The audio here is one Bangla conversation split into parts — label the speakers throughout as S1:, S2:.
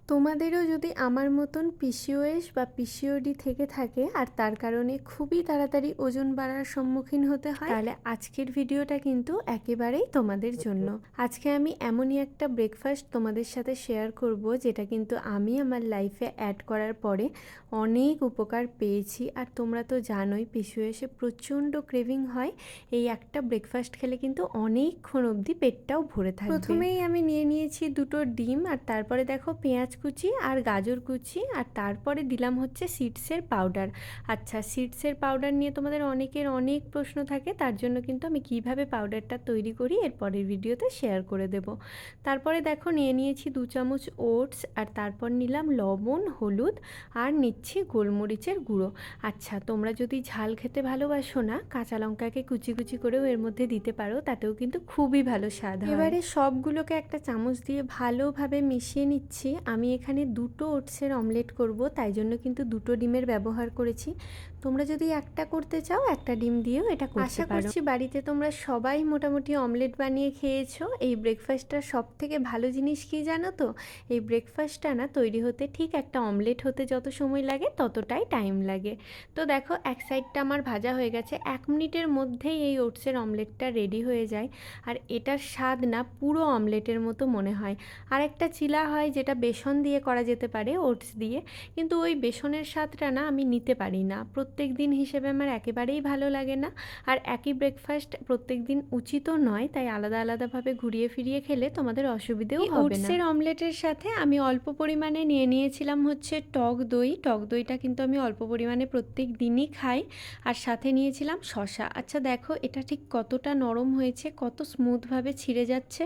S1: তোমাদেরও যদি আমার মতন পিসিওএস বা পিসিওডি থেকে থাকে আর তার কারণে খুবই তাড়াতাড়ি ওজন বাড়ার সম্মুখীন হতে হয়, তাহলে আজকের ভিডিওটা কিন্তু একেবারেই তোমাদের জন্য। আজকে আমি এমনই একটা ব্রেকফাস্ট তোমাদের সাথে শেয়ার করব, যেটা কিন্তু আমি আমার লাইফে অ্যাড করার পরে অনেক উপকার পেয়েছি। আর তোমরা তো জানোই পিসিওএসে প্রচণ্ড ক্রেভিং হয়, এই একটা ব্রেকফাস্ট খেলে কিন্তু অনেকক্ষণ অবধি পেটটাও ভরে থাকে। প্রথমেই আমি নিয়ে নিয়েছি দুটো ডিম, আর তারপরে দেখো পেঁয়াজ কুচি আর গাজর কুচি, আর তারপরে দিলাম হচ্ছে সিডসের পাউডার। আচ্ছা, সিডসের পাউডার নিয়ে তোমাদের অনেকের অনেক প্রশ্ন থাকে, তার জন্য কিন্তু আমি কিভাবে পাউডারটা তৈরি করি এর পরের ভিডিওতে শেয়ার করে দেব। তারপরে দেখো নিয়ে নিয়েছি 2 চামচ ওটস, আর তারপর নিলাম লবণ, হলুদ, আর নিচ্ছি গোলমরিচের গুঁড়ো। আচ্ছা, তোমরা যদি ঝাল খেতে ভালোবাসো না, কাঁচা লঙ্কাকে কুচি কুচি করেও এর মধ্যে দিতে পারো, তাতেও কিন্তু খুবই ভালো স্বাদ হয়। এবারে সবগুলোকে একটা চামচ দিয়ে ভালোভাবে মিশিয়ে নিচ্ছি। আমি এখানে দুটো ওটসের অমলেট করব, তাই জন্য কিন্তু দুটো ডিমের ব্যবহার করেছি। তোমরা যদি একটা করতে চাও একটা ডিম দিয়েও এটা করতে পারো। আশা করছি বাড়িতে তোমরা সবাই মোটামুটি অমলেট বানিয়ে খেয়েছো। এই ব্রেকফাস্টটার সব থেকে ভালো জিনিস কি জানো তো, এই ব্রেকফাস্টটা না তৈরি হতে ঠিক একটা অমলেট হতে যত সময় লাগে ততটাই টাইম লাগে। তো দেখো এক সাইডটা আমার ভাজা হয়ে গেছে, 1 মিনিটের মধ্যেই এই ওটসের অমলেটটা রেডি হয়ে যায়। আর এটার স্বাদ না পুরো অমলেটের মতো মনে হয়। আর একটা চিলা হয় যেটা বেসন দিয়ে করা যেতে পারে, ওটস দিয়ে, কিন্তু ওই বেসনের স্বাদটা না আমি নিতে পারি না। প্রত্যেক দিন হিসেবে আমার একেবারেই ভালো লাগে না। আর একই ব্রেকফাস্ট প্রত্যেক দিন উচিতও নয়, তাই আলাদা আলাদাভাবে ঘুরিয়ে ফিরিয়ে খেলে তোমাদের অসুবিধেও হবে না। ওটসের অমলেটের সাথে আমি অল্প পরিমাণে নিয়ে নিয়েছিলাম হচ্ছে টক দই। টক দইটা কিন্তু আমি অল্প পরিমাণে প্রত্যেক দিনই খাই। আর সাথে নিয়েছিলাম শসা। আচ্ছা দেখো এটা ঠিক কতটা নরম হয়েছে, কত স্মুথভাবে ছিঁড়ে যাচ্ছে।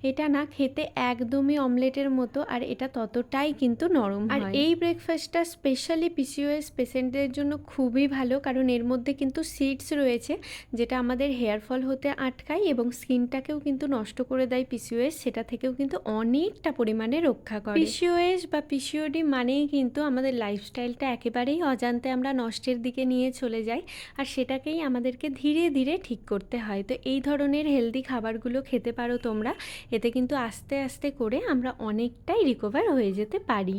S1: এটা না খেতে একদমই অমলেটের মতো, আর এটা ততটাই কিন্তু নরম হয়। আর এই ব্রেকফাস্টটা স্পেশালি পিসিওএস পেশেন্টদের জন্য খুবই ভালো, কারণ এর মধ্যে কিন্তু সিডস রয়েছে, যেটা আমাদের হেয়ার ফল হতে আটকায় এবং স্কিনটাকেও কিন্তু নষ্ট করে দেয়। পিসিওএস সেটা থেকেও কিন্তু অনেকটা পরিমাণে রক্ষা করে। পিসিওএস বা পিসিওডি মানেই কিন্তু আমাদের লাইফস্টাইলটা একেবারেই অজান্তে আমরা নষ্টের দিকে নিয়ে চলে যাই, আর সেটাকেই আমাদেরকে ধীরে ধীরে ঠিক করতে হয়। তো এই ধরনের হেলদি খাবারগুলো খেতে পারো তোমরা, এতে কিন্তু আস্তে আস্তে করে আমরা অনেকটাই রিকভার হয়ে যেতে পারি।